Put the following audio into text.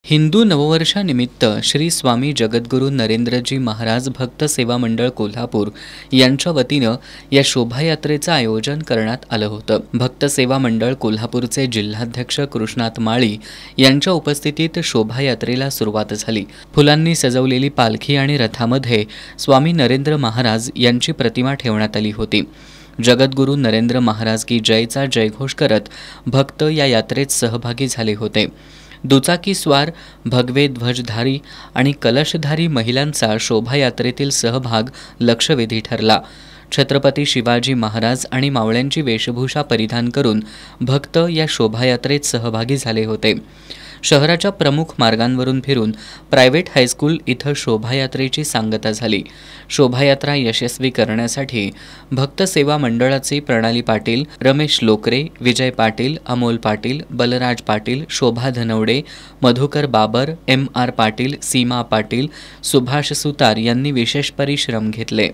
हिंदू नववर्षानिमित्त श्री स्वामी जगद्गुरू नरेंद्रजी महाराज भक्त सेवा मंडळ कोल्हापूर यांच्या वतीनं या शोभायात्रेचं आयोजन करण्यात आलं होतं। भक्त सेवा मंडळ कोल्हापूरचे जिल्हाध्यक्ष कृष्णात माळी यांच्या उपस्थितीत शोभायात्रेला सुरुवात झाली। फुलांनी सजवलेली पालखी आणि रथामध्ये स्वामी नरेंद्र महाराज यांची प्रतिमा ठेवण्यात आली होती। जगद्गुरू नरेंद्र महाराज की जयचा जयघोष करत भक्त या यात्रेत सहभागी झाले होते। दुचाकी स्वार, भगवे ध्वजधारी आणि कलशधारी महिलांचा शोभायात्रेतील सहभाग लक्षवेधी ठरला। छत्रपती शिवाजी महाराज आणि मावळ्यांची वेशभूषा परिधान करून भक्त या शोभायात्रेत सहभागी झाले होते। शहराच्या प्रमुख मार्गांवरून फिरून प्रायव्हेट हायस्कूल इथं शोभायात्रेची सांगता झाली। शोभायात्रा यशस्वी करण्यासाठी भक्त सेवा मंडळाचे प्रणाली पाटील, रमेश लोकरे, विजय पाटील, अमोल पाटील, बलराज पाटील, शोभा धनवडे, मधुकर बाबर, MR पाटील, सीमा पाटील, सुभाष सुतार यांनी विशेष परिश्रम घेतले।